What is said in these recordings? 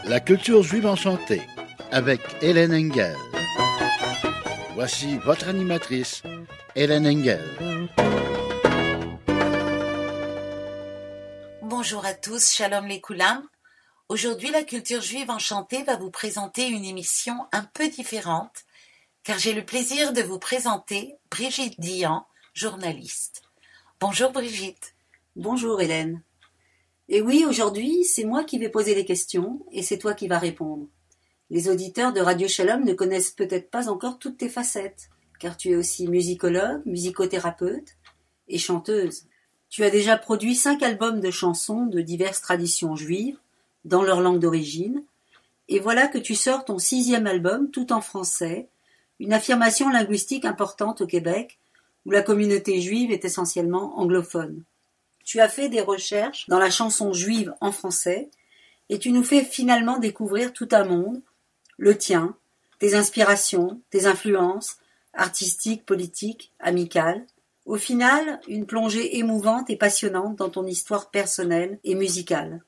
La culture juive enchantée avec Hélène Engel. Voici votre animatrice, Hélène Engel. Bonjour à tous, shalom les koulam. Aujourd'hui, la culture juive enchantée va vous présenter une émission un peu différente, car j'ai le plaisir de vous présenter Brigitte Dian, journaliste. Bonjour Brigitte. Bonjour Hélène. Et oui, aujourd'hui, c'est moi qui vais poser les questions et c'est toi qui vas répondre. Les auditeurs de Radio Shalom ne connaissent peut-être pas encore toutes tes facettes, car tu es aussi musicologue, musicothérapeute et chanteuse. Tu as déjà produit 5 albums de chansons de diverses traditions juives, dans leur langue d'origine, et voilà que tu sors ton 6e album, tout en français, une affirmation linguistique importante au Québec, où la communauté juive est essentiellement anglophone. Tu as fait des recherches dans la chanson juive en français et tu nous fais finalement découvrir tout un monde, le tien, tes inspirations, tes influences, artistiques, politiques, amicales. Au final, une plongée émouvante et passionnante dans ton histoire personnelle et musicale.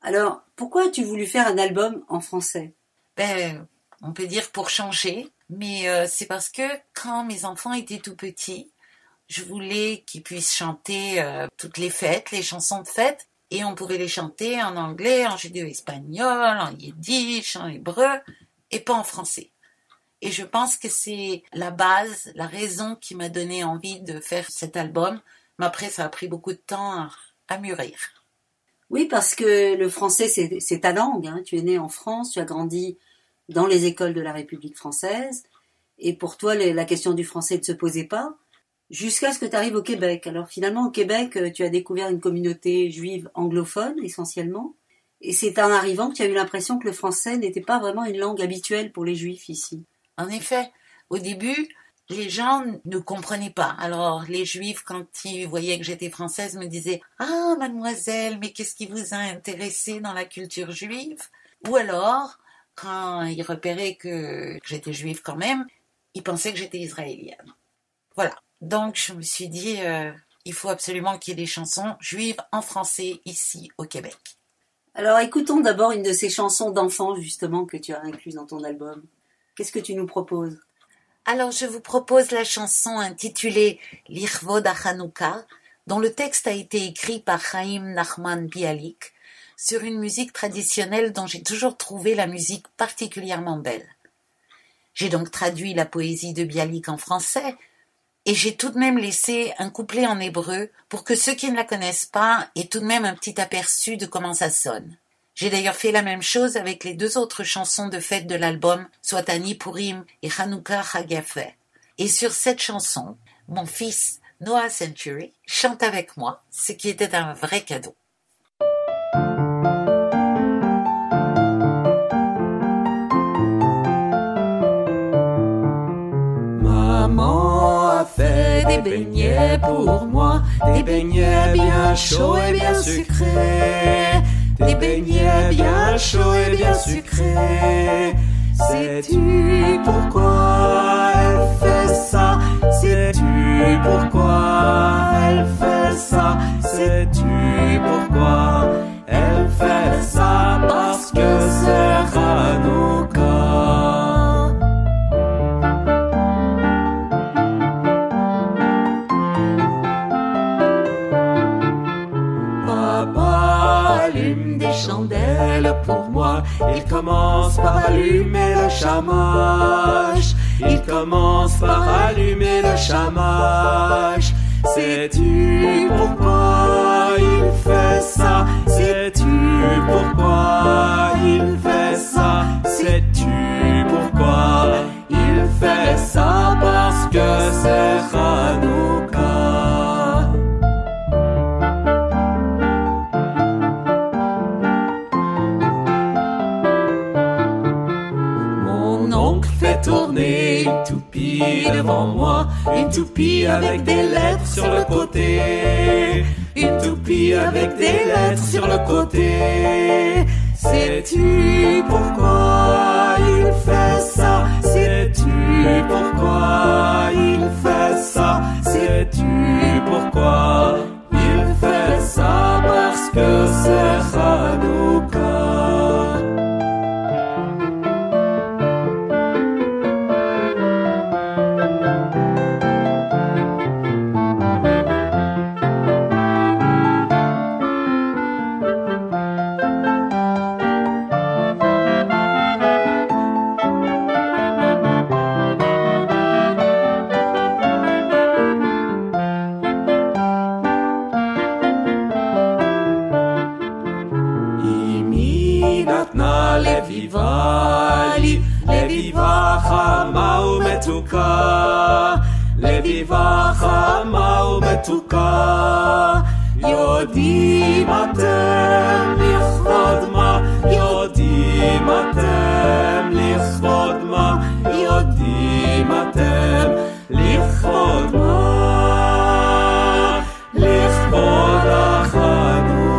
Alors, pourquoi as-tu voulu faire un album en français ? On peut dire pour changer, mais c'est parce que quand mes enfants étaient tout petits, je voulais qu'ils puissent chanter toutes les fêtes, les chansons de fête, et on pouvait les chanter en anglais, en judéo-espagnol, en yiddish, en hébreu, et pas en français. Et je pense que c'est la base, la raison qui m'a donné envie de faire cet album, mais après ça a pris beaucoup de temps à mûrir. Oui, parce que le français c'est ta langue, hein. Tu es né en France, tu as grandi dans les écoles de la République française, et pour toi la question du français ne se posait pas, jusqu'à ce que tu arrives au Québec. Alors finalement, au Québec, tu as découvert une communauté juive anglophone, essentiellement. Et c'est en arrivant que tu as eu l'impression que le français n'était pas vraiment une langue habituelle pour les juifs ici. En effet, au début, les gens ne comprenaient pas. Alors les juifs, quand ils voyaient que j'étais française, me disaient « Ah, mademoiselle, mais qu'est-ce qui vous a intéressé dans la culture juive ?» Ou alors, quand ils repéraient que j'étais juive quand même, ils pensaient que j'étais israélienne. Voilà. Donc, je me suis dit, il faut absolument qu'il y ait des chansons juives en français ici au Québec. Alors, écoutons d'abord une de ces chansons d'enfants, justement, que tu as incluses dans ton album. Qu'est-ce que tu nous proposes ? Alors, je vous propose la chanson intitulée « L'Irvod HaChanouka », dont le texte a été écrit par Chaim Nachman Bialik, sur une musique traditionnelle dont j'ai toujours trouvé la musique particulièrement belle. J'ai donc traduit la poésie de Bialik en français, et j'ai tout de même laissé un couplet en hébreu pour que ceux qui ne la connaissent pas aient tout de même un petit aperçu de comment ça sonne. J'ai d'ailleurs fait la même chose avec les 2 autres chansons de fête de l'album, soit Ani Purim et Hanouka Chag Yafeh. Et sur cette chanson, mon fils Noah Century chante avec moi, ce qui était un vrai cadeau. Fais des beignets pour moi, des beignets bien chauds et bien sucrés, des beignets bien chauds et bien sucrés. Sais-tu pourquoi elle fait ça? Sais-tu pourquoi elle fait ça? Sais-tu pourquoi elle fait ça? Parce que c'est Hanouka. Chandelle pour moi, il commence par allumer le shamash. Il commence par allumer le shamash. Sais-tu pourquoi il fait ça? Sais-tu pourquoi il fait ça? Sais-tu pourquoi il fait ça? Parce que c'est Hanouka. Tourner une toupie devant moi, une toupie avec des lettres sur le côté, une toupie avec des lettres sur le côté. Sais-tu pourquoi il fait ça? Sais-tu pourquoi il fait ça? Sais-tu pourquoi il fait ça? Parce que c'est Hanouka. לביבה לי, לביבה חמה ומתוקה, לביבה חמה ומתוקה. יודעים אתם לכבוד מה, יודעים אתם לכבוד מה, יודעים אתם לכבוד מה, לכבוד החנוכה.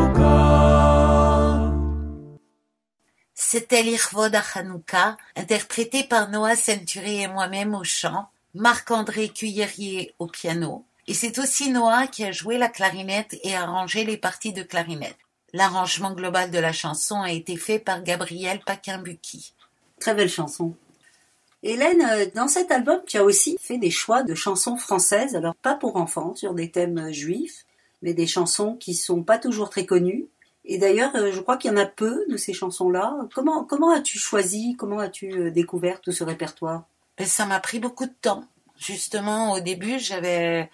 C'était l'Irvod Hanouka, interprété par Noah Century et moi-même au chant, Marc-André Cuillerier au piano, et c'est aussi Noah qui a joué la clarinette et arrangé les parties de clarinette. L'arrangement global de la chanson a été fait par Gabriel Paquin-Bucchi. Très belle chanson. Hélène, dans cet album, tu as aussi fait des choix de chansons françaises, alors pas pour enfants, sur des thèmes juifs, mais des chansons qui sont pas toujours très connues. Et d'ailleurs, je crois qu'il y en a peu de ces chansons-là. Comment as-tu choisi, comment as-tu découvert tout ce répertoire? Ça m'a pris beaucoup de temps. Justement, au début,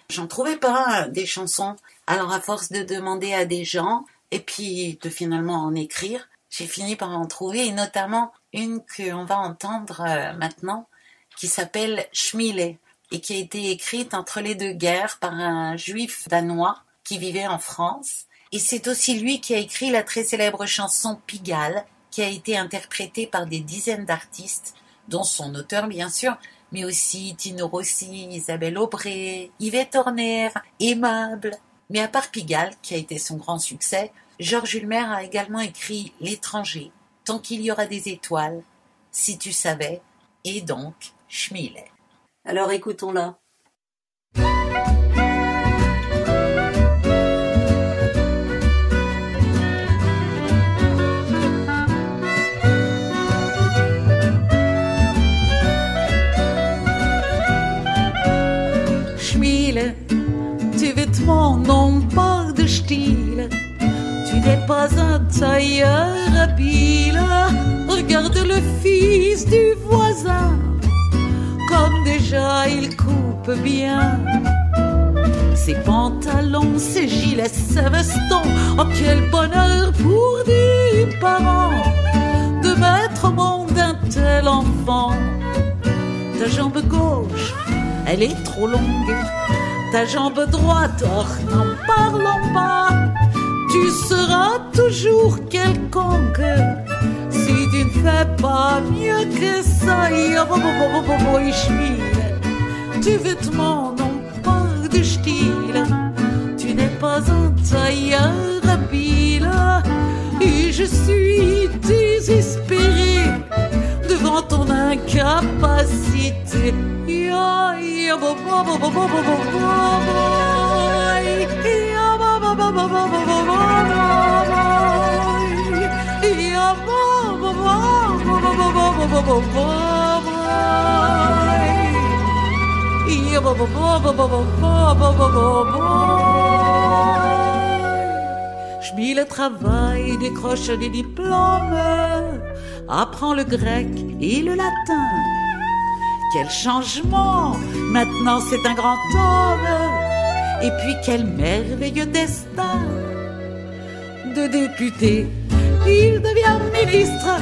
j'en trouvais pas des chansons. Alors, à force de demander à des gens, et puis de finalement en écrire, j'ai fini par en trouver, et notamment une qu'on va entendre maintenant, qui s'appelle Schmile, et qui a été écrite entre les deux guerres par un juif danois qui vivait en France. Et c'est aussi lui qui a écrit la très célèbre chanson Pigalle, qui a été interprétée par des dizaines d'artistes, dont son auteur bien sûr, mais aussi Tino Rossi, Isabelle Aubray, Yvette Horner, Aimable. Mais à part Pigalle, qui a été son grand succès, Georges Ulmer a également écrit L'étranger, Tant qu'il y aura des étoiles, Si tu savais, et donc Schmile. Alors écoutons-la. Tes vêtements n'ont pas de style, tu n'es pas un tailleur habile. Regarde le fils du voisin, comme déjà il coupe bien. Ses pantalons, ses gilets, ses vestons, oh quel bonheur pour des parents de mettre au monde un tel enfant. Ta jambe gauche, elle est trop longue, ta jambe droite, oh, n'en parlons pas. Tu seras toujours quelconque si tu ne fais pas mieux que ça. Tes vêtements n'ont pas de style, tu n'es pas un tailleur habile. Et je suis désespérée devant ton incapacité. Schmile travaille, décroche des diplômes, apprend le grec et le latin. Quel changement! Maintenant c'est un grand homme. Et puis quel merveilleux destin! De député, il devient ministre.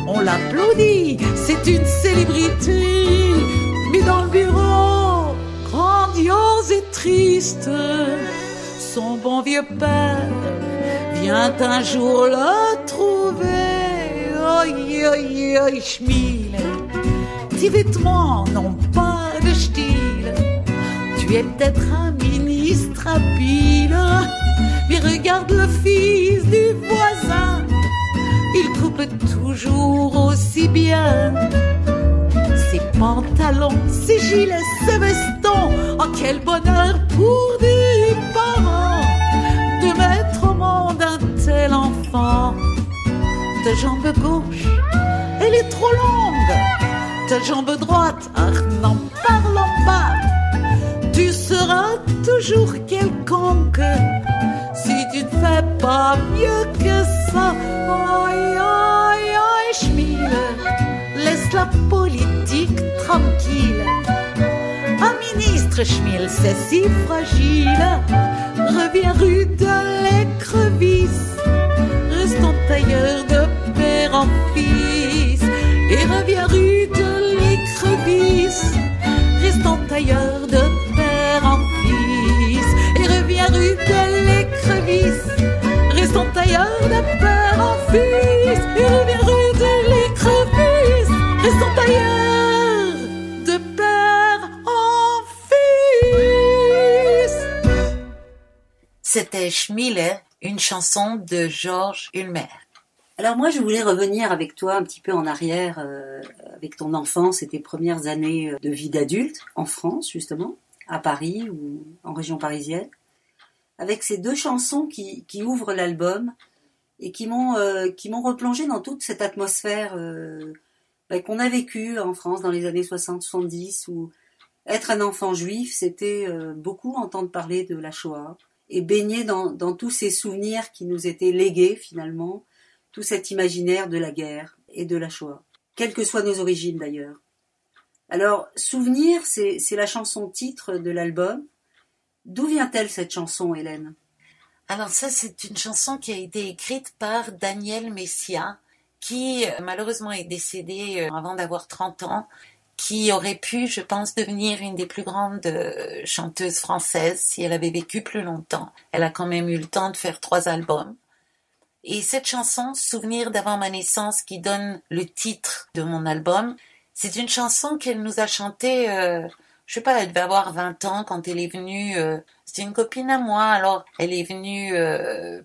On l'applaudit, c'est une célébrité. Mais dans le bureau, grandiose et triste, son bon vieux père vient un jour le trouver. Oi, oi, oi, Schmile, tes vêtements n'ont pas de style. Tu es peut-être un ministre habile, mais regarde le fils du voisin, il coupe toujours aussi bien. Ses pantalons, ses gilets, ses vestons, oh quel bonheur pour des parents de mettre au monde un tel enfant. Ta jambe gauche, elle est trop longue, ta jambe droite, ah, n'en parlons pas. Tu seras toujours quelconque si tu ne fais pas mieux que ça. Aïe, aïe, aïe, Schmile, laisse la politique tranquille. Un ministre, Schmile, c'est si fragile. Reviens rue de l'écrevisse, restons tailleur de père en fils. tailleurs de père en fils. Et revient rue de l'écrevisse, restons tailleurs de père en fils. Et revient rue de l'écrevisse, restons tailleurs de père en fils. C'était Schmille, une chanson de Georges Ulmer. Alors moi, je voulais revenir avec toi un petit peu en arrière, avec ton enfance et tes premières années de vie d'adulte, en France justement, à Paris ou en région parisienne, avec ces deux chansons qui ouvrent l'album et qui m'ont replongé dans toute cette atmosphère qu'on a vécue en France dans les années 60-70, où être un enfant juif, c'était beaucoup entendre parler de la Shoah et baigner dans tous ces souvenirs qui nous étaient légués finalement, tout cet imaginaire de la guerre et de la Shoah, quelles que soient nos origines d'ailleurs. Alors, Souvenir, c'est la chanson titre de l'album. D'où vient-elle cette chanson, Hélène ? Alors ça, c'est une chanson qui a été écrite par Daniel Messia, qui malheureusement est décédé avant d'avoir 30 ans, qui aurait pu, je pense, devenir une des plus grandes chanteuses françaises si elle avait vécu plus longtemps. Elle a quand même eu le temps de faire 3 albums. Et cette chanson, Souvenir d'avant ma naissance, qui donne le titre de mon album, c'est une chanson qu'elle nous a chantée, je sais pas, elle devait avoir 20 ans quand elle est venue, c'était une copine à moi, alors elle est venue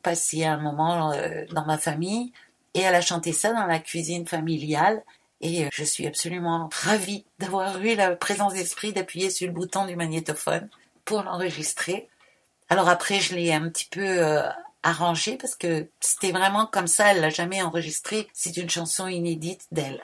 passer un moment dans ma famille, et elle a chanté ça dans la cuisine familiale, et je suis absolument ravie d'avoir eu la présence d'esprit d'appuyer sur le bouton du magnétophone pour l'enregistrer. Alors après, je l'ai un petit peu arrangée parce que c'était vraiment comme ça, elle l'a jamais enregistrée, c'est une chanson inédite d'elle.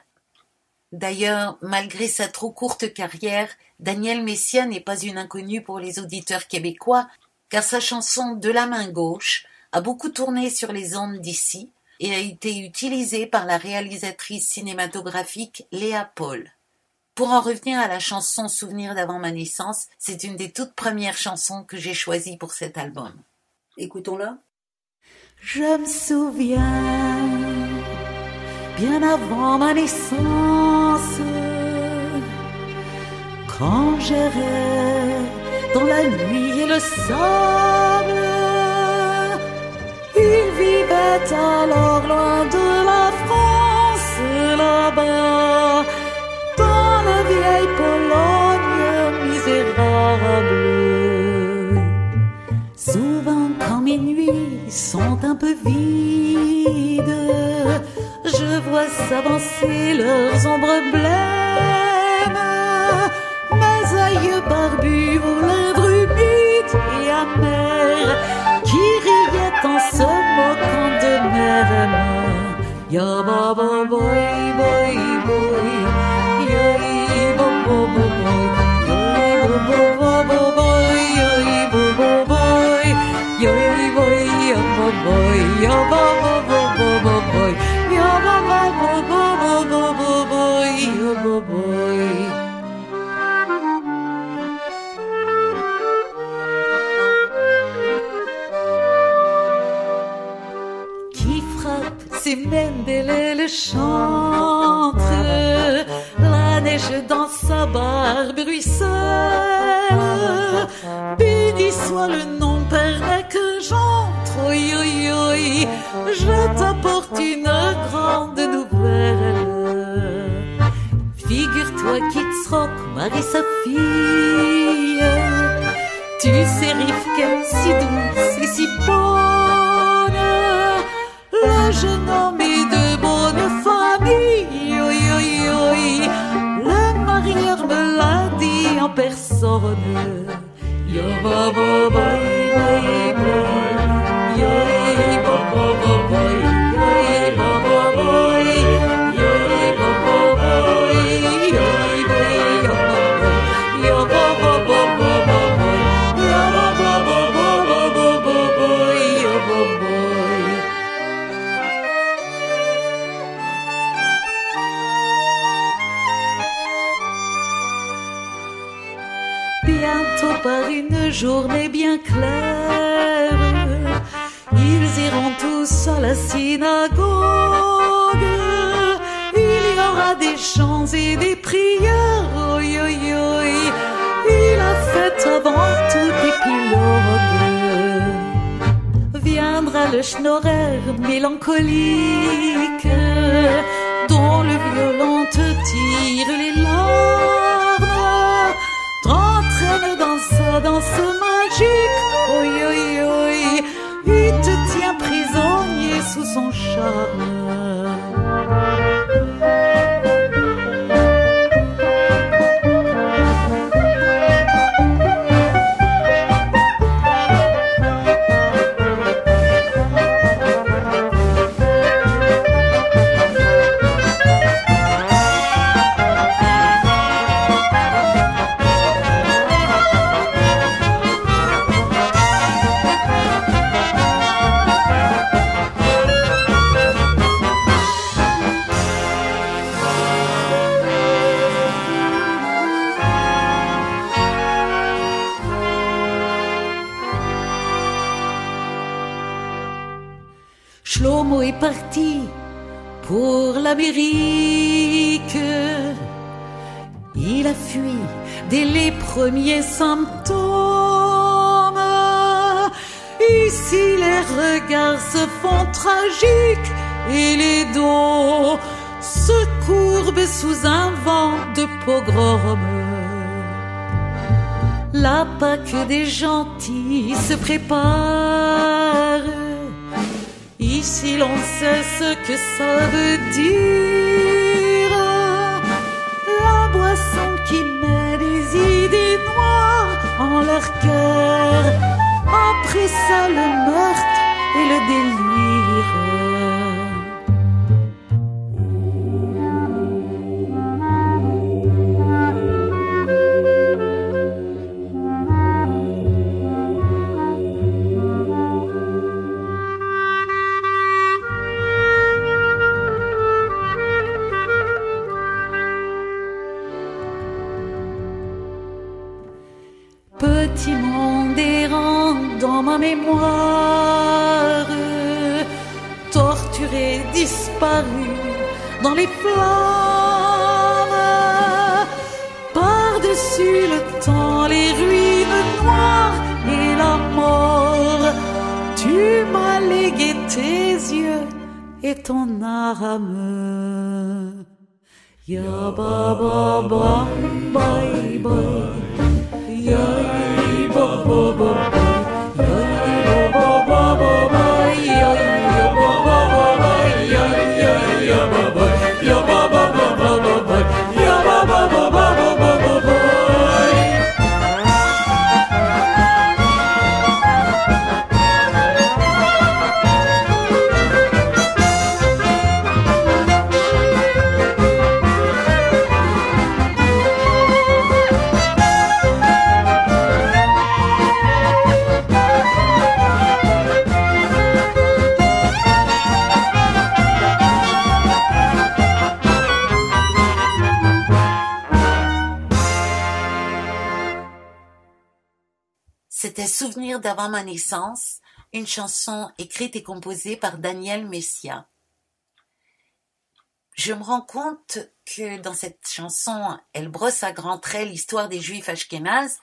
D'ailleurs, malgré sa trop courte carrière, Daniel Messia n'est pas une inconnue pour les auditeurs québécois, car sa chanson De la main gauche a beaucoup tourné sur les ondes d'ici et a été utilisée par la réalisatrice cinématographique Léa Paul. Pour en revenir à la chanson Souvenir d'avant ma naissance, c'est une des toutes premières chansons que j'ai choisies pour cet album. Écoutons-la. Je me souviens, bien avant ma naissance, quand j'errais dans la nuit et le sable, il vivait alors loin de la France, là-bas, dans la vieille Pologne misérable. Souvent quand mes nuits sont un peu vides, je vois s'avancer leurs ombres blêmes, mes yeux barbus aux lèvres humides et amères, qui riaient en se moquant de même. Ya ba ba boy boy boy, ya ba ba ba boy, ya ba ba ba boy, ya ba ba boy, ya boy ya ba boy, ya ba ba ba ba boy, ya ba ba ba ba boy, ya ba boy. C'est Mendele le chantre, la neige dans sa barbe ruisselle. Béni soit le nom, Père, que j'entre, oi, oi, oi, je t'apporte une grande nouvelle. Figure-toi qu'Itzrock marie sa fille, tu sais Rivka, si douce et si bonne, le jeune homme est de bonne famille, oi, oi, oi. Le marieur me l'a dit en personne. Ya ba ba bye bye bye, ya ba ba ba bye, ya ba ba bye, ya ba ba bye, ya ba ba ba bye, ya ba ba ba ba bye, ya ba ba. Bientôt par une journée bien claire, ils iront tous à la synagogue. Il y aura des chants et des prières, oi, oi, oi. puis la fête avant tout épilogue. Viendra le schnorrer mélancolique, dont le violon te tire les larmes, t'entraîne dans sa danse magique, oi oi oi, il te tient prisonnier sous son charme. Shlomo est parti pour l'Amérique. Il a fui dès les premiers symptômes. Ici les regards se font tragiques et les dos se courbent sous un vent de pogrom. La Pâque des gentils se prépare. Ici l'on sait ce que ça veut dire. La boisson qui met des idées noires en leur cœur. Après ça le meurtre et le délire. Petit monde errant dans ma mémoire, torturé, disparu dans les flammes, par-dessus le temps, les ruines noires et la mort. Tu m'as légué tes yeux et ton âme. Ya ba ba ba bye bye. Yay ba ba ba, yay ba ba ba ba, yay ba ba ba ba, yay ba ba, ya ba ba ba ba ba, ya ba ba ba ba ba ba. C'était Souvenir d'avant ma naissance, une chanson écrite et composée par Daniel Messia. Je me rends compte que dans cette chanson, elle brosse à grands traits l'histoire des Juifs ashkénazes,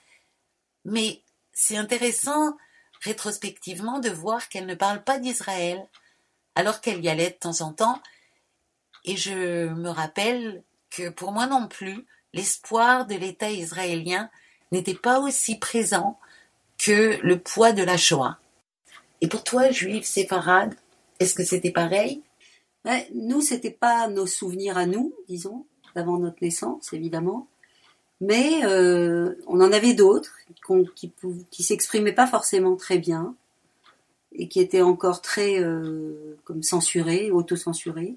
mais c'est intéressant rétrospectivement de voir qu'elle ne parle pas d'Israël, alors qu'elle y allait de temps en temps, et je me rappelle que pour moi non plus, l'espoir de l'État israélien n'était pas aussi présent que le poids de la Shoah. Et pour toi, juif séfarade, est-ce que c'était pareil ? Ouais, nous, c'était pas nos souvenirs à nous, disons, d'avant notre naissance, évidemment. Mais on en avait d'autres qui s'exprimaient pas forcément très bien et qui étaient encore très comme censurés, auto-censurés.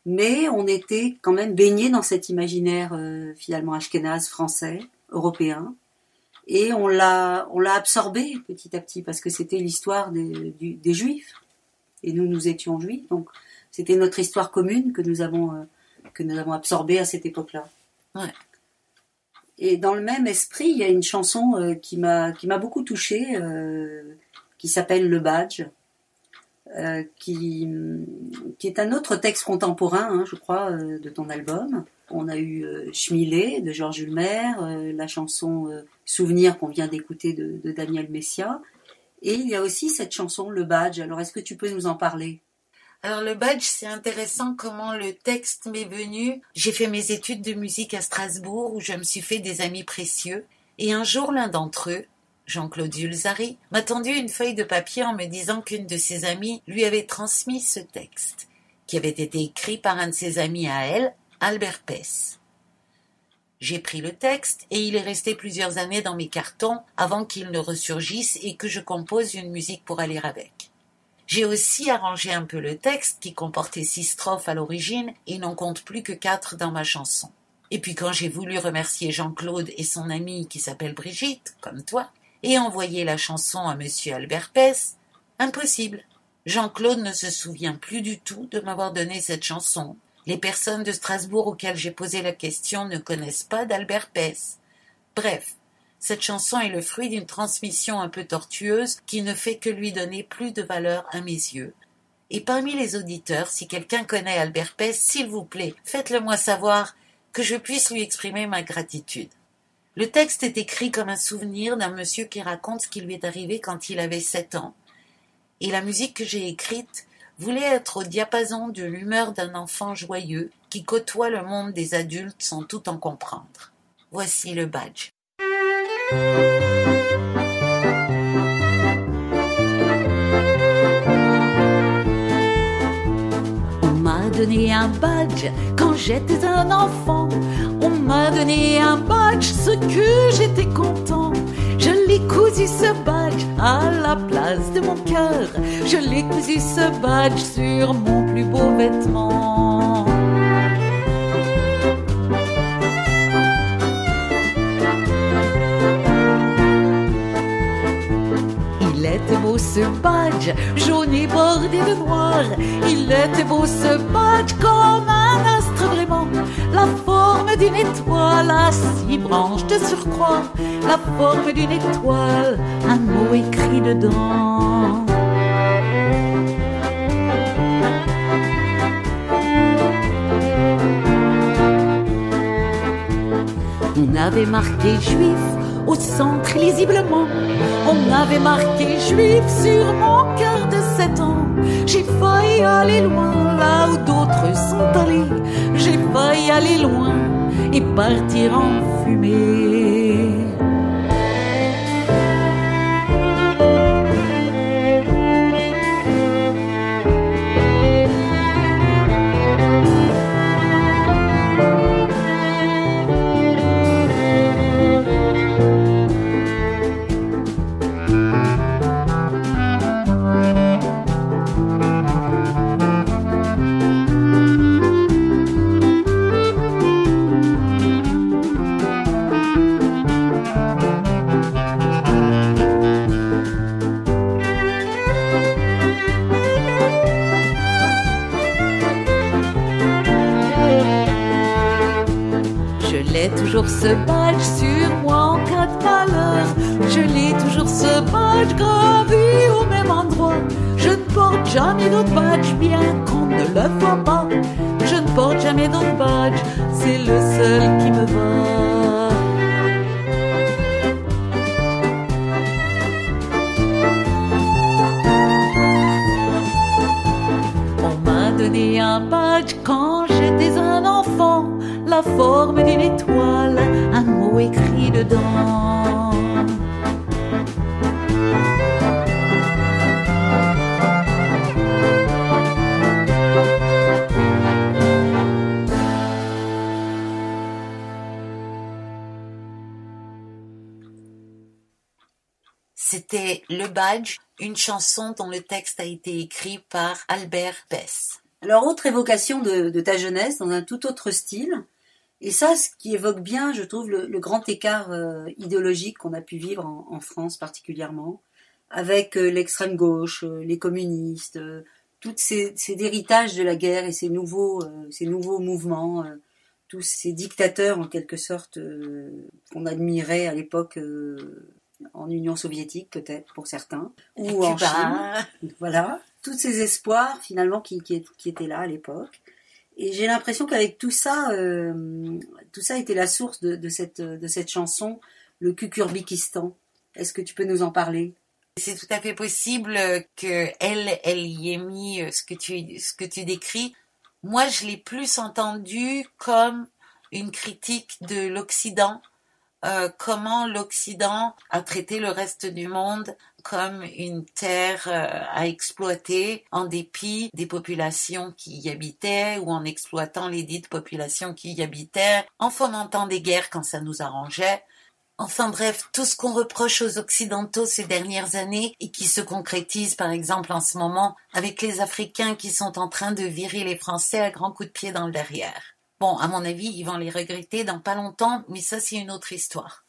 Mais on était quand même baignés dans cet imaginaire finalement ashkénaze, français, européen. Et on l'a absorbé petit à petit parce que c'était l'histoire des Juifs et nous étions Juifs, donc c'était notre histoire commune que nous avons absorbée à cette époque-là. Ouais. Et dans le même esprit, il y a une chanson qui m'a beaucoup touchée, qui s'appelle Le Badge, qui est un autre texte contemporain, je crois, de ton album. On a eu Schmilé de Georges Ulmer, la chanson Souvenir qu'on vient d'écouter de Daniel Messia. Et il y a aussi cette chanson, Le Badge. Alors, est-ce que tu peux nous en parler ? Alors le badge, c'est intéressant comment le texte m'est venu. J'ai fait mes études de musique à Strasbourg où je me suis fait des amis précieux. Et un jour, l'un d'entre eux, Jean-Claude Julzari, m'a tendu une feuille de papier en me disant qu'une de ses amies lui avait transmis ce texte, qui avait été écrit par un de ses amis à elle, Albert Pess. J'ai pris le texte et il est resté plusieurs années dans mes cartons avant qu'il ne ressurgisse et que je compose une musique pour aller avec. J'ai aussi arrangé un peu le texte qui comportait 6 strophes à l'origine et n'en compte plus que 4 dans ma chanson. Et puis quand j'ai voulu remercier Jean-Claude et son amie qui s'appelle Brigitte, comme toi, et envoyer la chanson à monsieur Albert Pess, impossible. Jean-Claude ne se souvient plus du tout de m'avoir donné cette chanson. Les personnes de Strasbourg auxquelles j'ai posé la question ne connaissent pas d'Albert Pess. Bref. Cette chanson est le fruit d'une transmission un peu tortueuse qui ne fait que lui donner plus de valeur à mes yeux. Et parmi les auditeurs, si quelqu'un connaît Albert Pess, s'il vous plaît, faites-le moi savoir, que je puisse lui exprimer ma gratitude. Le texte est écrit comme un souvenir d'un monsieur qui raconte ce qui lui est arrivé quand il avait 7 ans. Et la musique que j'ai écrite voulait être au diapason de l'humeur d'un enfant joyeux qui côtoie le monde des adultes sans tout en comprendre. Voici le badge. On m'a donné un badge quand j'étais un enfant. On m'a donné un badge, ce que j'étais content. Je l'ai cousu ce badge à la place de mon cœur. Je l'ai cousu ce badge sur mon plus beau vêtement. Il était beau ce badge, jaune et bordé de noir. Il était beau ce badge comme un astre vraiment. La forme d'une étoile à 6 branches de surcroît. La forme d'une étoile, un mot écrit dedans. On avait marqué juif au centre lisiblement. On avait marqué juif sur mon cœur de 7 ans. J'ai failli aller loin là où d'autres sont allés. J'ai failli aller loin et partir en fumée. Toujours ce badge sur moi en cas de malheur. Je l'ai toujours ce badge gravé au même endroit. Je ne porte jamais d'autre badge bien qu'on ne le voit pas. Je ne porte jamais d'autre badge, c'est le seul qui me va. On m'a donné un badge quand j'étais un enfant. La forme d'une étoile, un mot écrit dedans. C'était Le Badge, une chanson dont le texte a été écrit par Albert Pess. Alors, autre évocation de ta jeunesse dans un tout autre style. Et ça, ce qui évoque bien, je trouve, le grand écart idéologique qu'on a pu vivre en France particulièrement, avec l'extrême gauche, les communistes, tous ces héritages de la guerre et ces nouveaux mouvements, tous ces dictateurs en quelque sorte qu'on admirait à l'époque en Union soviétique peut-être pour certains, ou en Chine. Voilà, tous ces espoirs finalement qui étaient là à l'époque. Et j'ai l'impression qu'avec tout ça était la source de cette chanson, le Kukurbikistan. Est-ce que tu peux nous en parler? C'est tout à fait possible que elle y ait mis ce que tu décris. Moi, je l'ai plus entendu comme une critique de l'Occident, comment l'Occident a traité le reste du monde comme une terre à exploiter en dépit des populations qui y habitaient ou en exploitant les dites populations qui y habitaient, en fomentant des guerres quand ça nous arrangeait. Enfin bref, tout ce qu'on reproche aux Occidentaux ces dernières années et qui se concrétise par exemple en ce moment avec les Africains qui sont en train de virer les Français à grands coups de pied dans le derrière. Bon, à mon avis, ils vont les regretter dans pas longtemps, mais ça c'est une autre histoire.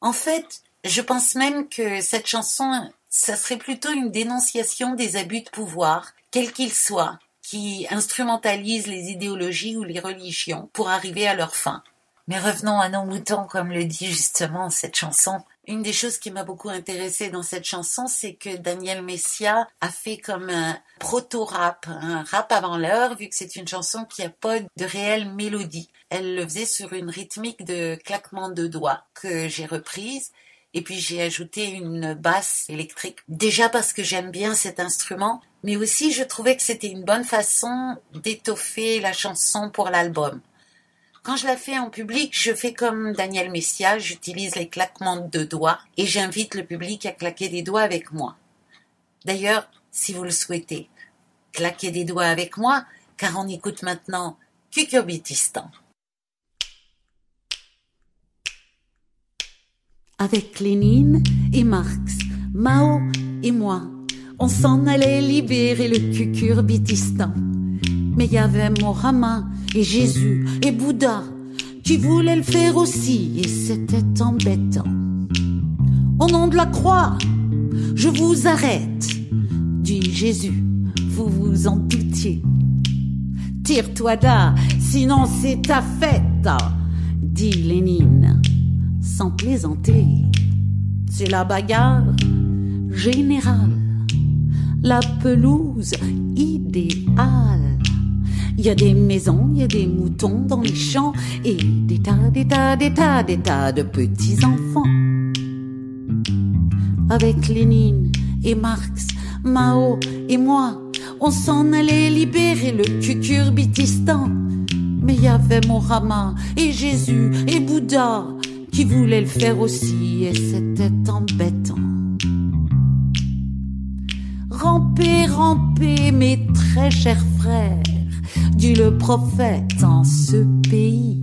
En fait, je pense même que cette chanson, ça serait plutôt une dénonciation des abus de pouvoir, quels qu'ils soient, qui instrumentalisent les idéologies ou les religions pour arriver à leur fin. Mais revenons à nos moutons, comme le dit justement cette chanson. Une des choses qui m'a beaucoup intéressée dans cette chanson, c'est que Daniel Messia a fait comme un proto-rap, un rap avant l'heure, vu que c'est une chanson qui n'a pas de réelle mélodie. Elle le faisait sur une rythmique de claquement de doigts que j'ai reprise. Et puis j'ai ajouté une basse électrique, déjà parce que j'aime bien cet instrument, mais aussi je trouvais que c'était une bonne façon d'étoffer la chanson pour l'album. Quand je la fais en public, je fais comme Daniel Messia, j'utilise les claquements de doigts et j'invite le public à claquer des doigts avec moi. D'ailleurs, si vous le souhaitez, claquez des doigts avec moi, car on écoute maintenant Kukurbikistan. Avec Lénine et Marx, Mao et moi, on s'en allait libérer le Kukurbikistan. Mais il y avait Mohammed et Jésus et Bouddha qui voulaient le faire aussi, et c'était embêtant. Au nom de la croix, je vous arrête, dit Jésus, vous vous en doutiez. Tire-toi là, sinon c'est ta fête, dit Lénine, sans plaisanter. C'est la bagarre générale, la pelouse idéale. Il y a des maisons, il y a des moutons dans les champs et des tas de petits-enfants. Avec Lénine et Marx, Mao et moi, on s'en allait libérer le Kukurbikistan. Mais il y avait Mohammed et Jésus et Bouddha qui voulaient le faire aussi, et c'était embêtant. Rampez, rampez, mes très chers frères, dit le prophète en ce pays.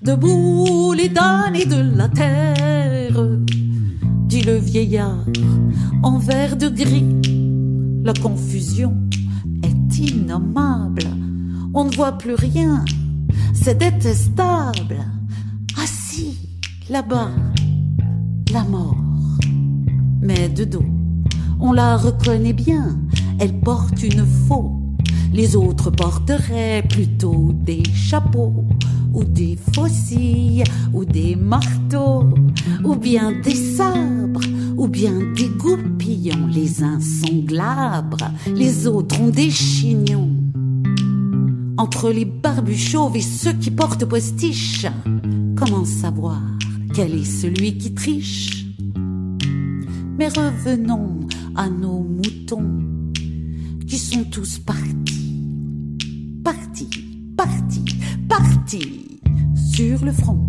Debout les damnés de la terre, dit le vieillard en vert de gris. La confusion est innommable, on ne voit plus rien, c'est détestable. Assis là-bas, la mort. Mais de dos, on la reconnaît bien, elle porte une faux. Les autres porteraient plutôt des chapeaux, ou des faucilles, ou des marteaux, ou bien des sabres, ou bien des goupillons. Les uns sont glabres, les autres ont des chignons. Entre les barbus chauves et ceux qui portent postiche, comment savoir quel est celui qui triche? Mais revenons à nos moutons, qui sont tous partis sur le front.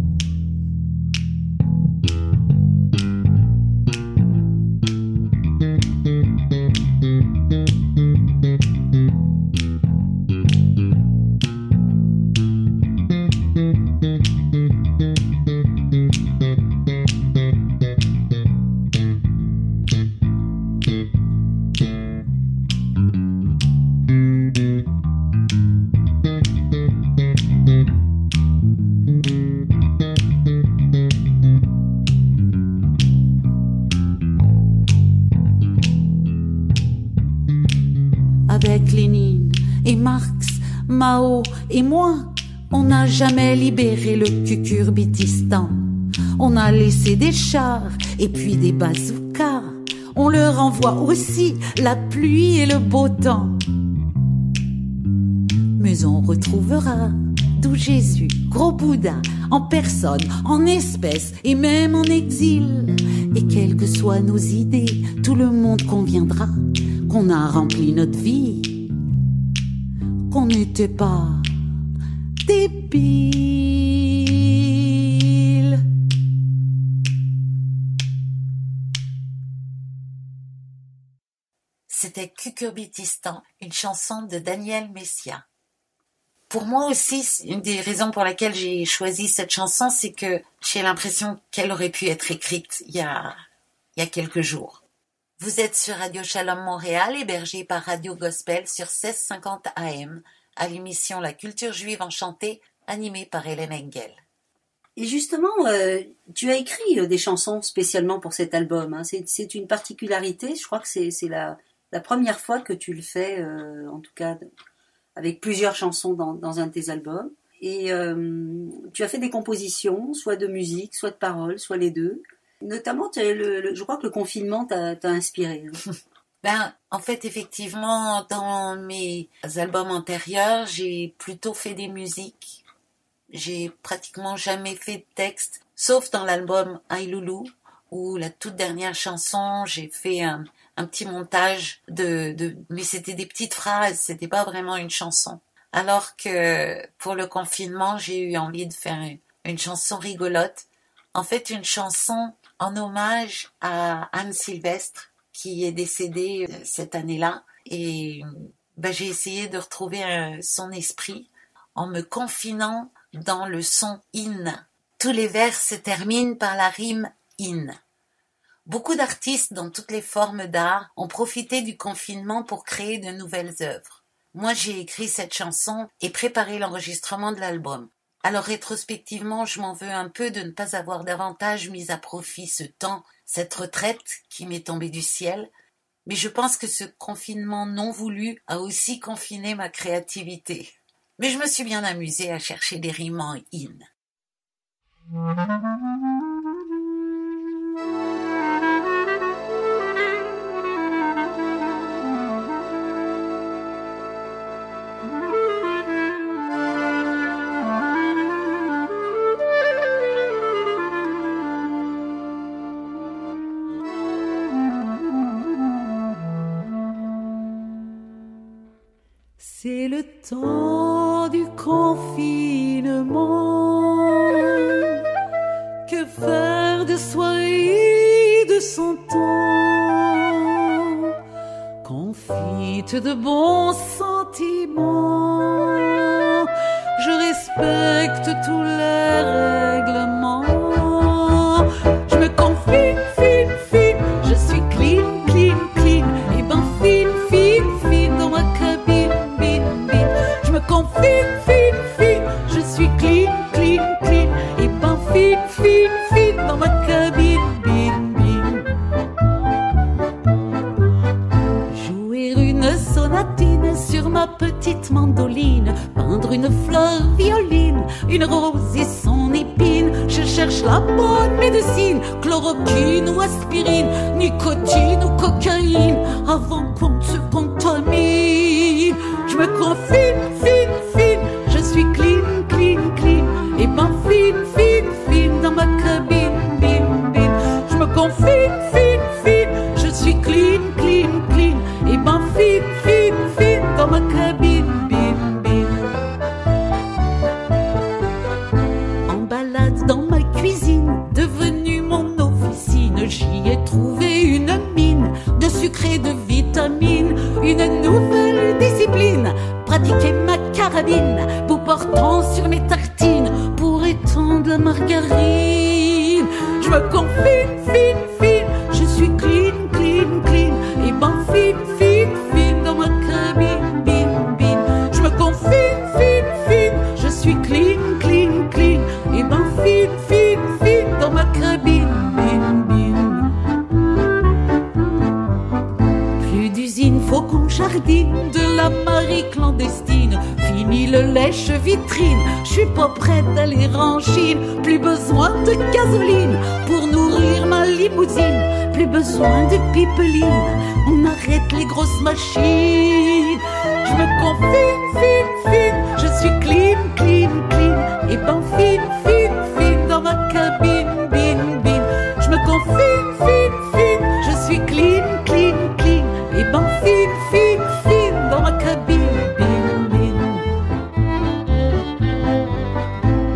Avec Lénine et Marx, Mao et moi, on n'a jamais libéré le Kukurbikistan. On a laissé des chars et puis des bazookas. On leur envoie aussi la pluie et le beau temps. mais on retrouvera d'où Jésus, gros Bouddha, en personne, en espèce et même en exil. Et quelles que soient nos idées, tout le monde conviendra qu'on a rempli notre vie, qu'on n'était pas débiles. C'était Cucurbitistan, une chanson de Daniel Messia. Pour moi aussi, une des raisons pour laquelle j'ai choisi cette chanson, c'est que j'ai l'impression qu'elle aurait pu être écrite il y a quelques jours. Vous êtes sur Radio Shalom Montréal, hébergé par Radio Gospel sur 1650 AM, à l'émission La Culture Juive Enchantée, animée par Hélène Engel. Et justement, tu as écrit des chansons spécialement pour cet album. Hein. C'est une particularité, je crois que c'est la première fois que tu le fais, en tout cas avec plusieurs chansons dans un de tes albums. Et tu as fait des compositions, soit de musique, soit de paroles, soit les deux. Notamment, je crois que le confinement t'a inspiré. En fait, effectivement, dans mes albums antérieurs, j'ai plutôt fait des musiques. J'ai pratiquement jamais fait de texte, sauf dans l'album Aïloulou, où la toute dernière chanson, j'ai fait un petit montage mais c'était des petites phrases, c'était pas vraiment une chanson. Alors que pour le confinement, j'ai eu envie de faire une chanson rigolote. En fait, une chanson en hommage à Anne Sylvestre, qui est décédée cette année-là. Et j'ai essayé de retrouver son esprit en me confinant dans le son in. Tous les vers se terminent par la rime in. Beaucoup d'artistes dans toutes les formes d'art ont profité du confinement pour créer de nouvelles œuvres. Moi, j'ai écrit cette chanson et préparé l'enregistrement de l'album. Alors rétrospectivement, je m'en veux un peu de ne pas avoir davantage mis à profit ce temps, cette retraite qui m'est tombée du ciel. Mais je pense que ce confinement non voulu a aussi confiné ma créativité. Mais je me suis bien amusée à chercher des rimes en in. C'est le temps du confinement. Que faire de soi et de son temps? Confite de bons sentiments. Je respecte tous les règlements. Je me confine, fine. Je suis clean. Et ben fine dans ma cabine. Je me confine, je suis clean, et ben fine dans ma cabine, Jouer une sonatine sur ma petite mandoline, peindre une fleur violine, une rose et son épine. Je cherche la bonne médecine, chloroquine ou aspirine, nicotine ou cocaïne, avant qu'on ne se contamine. Je me confine, je suis clean, et ben fine dans ma cabine, Je me confine, je suis clean, et ben fine dans ma cabine, En balade dans ma cuisine, devenue mon officine, j'y ai trouvé une mine de sucre et de vitamines, une nouvelle discipline, pratiquer ma carabine, bout portant sur mes tartines, pour étendre la margarine. Je me confine, je suis clean, et ben fine dans ma cabine, Je me confine, je suis clean, et ben fine dans ma cabine, Plus d'usine, faut qu'on jardine de la Marie clandestine. Fini le lèche-vitrine, je suis pas prête d'aller en Chine. Plus besoin de gasoline pour nourrir ma limousine. Plus besoin de pipeline, on arrête les grosses machines. Je me confine, Et ben fine, fine, fine dans ma cabine, bine, bine. Je me confine, fine, fine, je suis clean, clean, clean. Et ben fine, fine, fine dans ma cabine, bine, bine.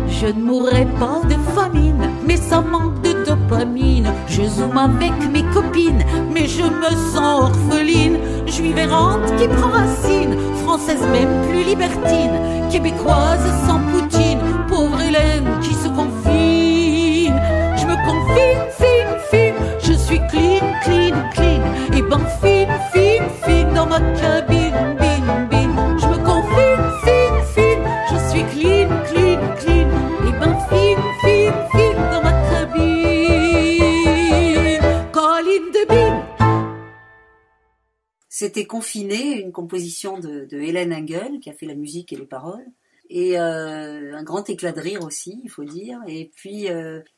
Je ne mourrai pas de famine, mais ça manque de dopamine. Je zoome avec mes copines, mais je me sens orpheline. Juive errante qui prend racine, française même plus libertine, québécoise sans poutine, pauvre Hélène qui se confine. Je me confine, fine, fine, je suis clean, clean, clean. Et ben fine, fine, fine dans ma cabine, bine, bine. Je me confine, fine, fine, je suis clean, clean, clean. Et ben fine, fine, fine dans ma cabine, colline de bine. C'était Confiné, une composition de Hélène Engel, qui a fait la musique et les paroles. Et un grand éclat de rire aussi, il faut dire. Et puis,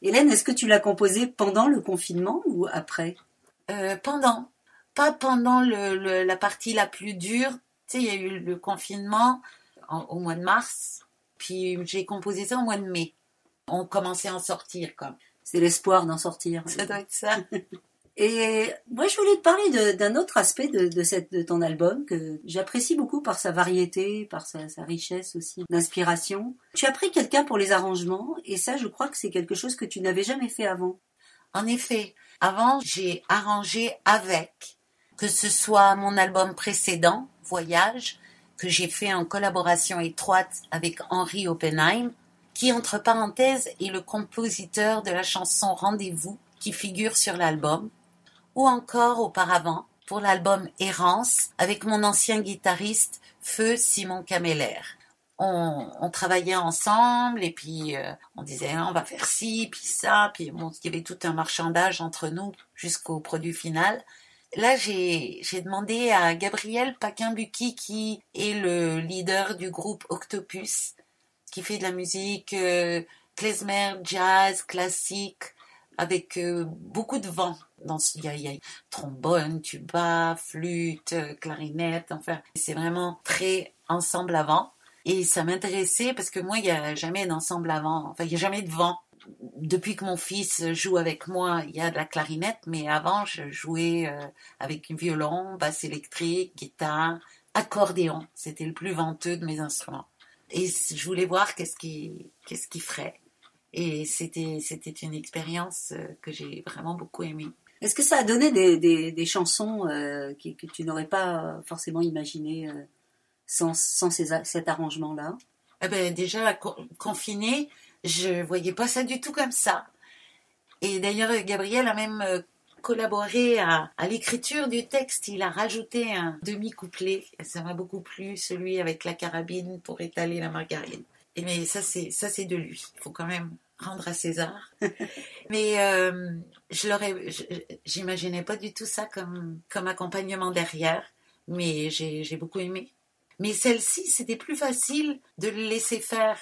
Hélène, est-ce que tu l'as composée pendant le confinement ou après ? Pendant. Pas pendant la partie la plus dure. Tu sais, il y a eu le confinement au mois de mars. Puis j'ai composé ça au mois de mai. On commençait à en sortir, comme. C'est l'espoir d'en sortir. Ça doit être ça. Et moi, je voulais te parler d'un autre aspect de ton album que j'apprécie beaucoup par sa variété, par sa richesse aussi d'inspiration. Tu as pris quelqu'un pour les arrangements et ça, je crois que c'est quelque chose que tu n'avais jamais fait avant. En effet, avant, j'ai arrangé avec, que ce soit mon album précédent, Voyage, que j'ai fait en collaboration étroite avec Henri Oppenheim, qui, entre parenthèses, est le compositeur de la chanson Rendez-vous, qui figure sur l'album, ou encore auparavant pour l'album Errance avec mon ancien guitariste Feu Simon Cameller. On travaillait ensemble et puis on disait on va faire ci puis ça, puis bon, il y avait tout un marchandage entre nous jusqu'au produit final. Là j'ai demandé à Gabriel Paquin-Bucky, qui est le leader du groupe Octopus, qui fait de la musique klezmer, jazz, classique, avec beaucoup de vent. Il y a trombone, tuba, flûte, clarinette, enfin, c'est vraiment très ensemble à vent. Et ça m'intéressait parce que moi, il n'y a jamais d'ensemble à vent, enfin, il n'y a jamais de vent. Depuis que mon fils joue avec moi, il y a de la clarinette, mais avant, je jouais avec un violon, basse électrique, guitare, accordéon. C'était le plus venteux de mes instruments. Et je voulais voir qu'est-ce qu'il ferait. Et c'était une expérience que j'ai vraiment beaucoup aimée. Est-ce que ça a donné des chansons que tu n'aurais pas forcément imaginées sans cet arrangement-là ? Eh ben, déjà, Confiné, je voyais pas ça du tout comme ça. Et d'ailleurs, Gabriel a même collaboré à l'écriture du texte. Il a rajouté un demi-couplet. Ça m'a beaucoup plu, celui avec la carabine pour étaler la margarine. Mais ça, c'est de lui. Il faut quand même rendre à César. Mais j'imaginais pas du tout ça comme accompagnement derrière. Mais j'ai beaucoup aimé. Mais celle-ci, c'était plus facile de le laisser faire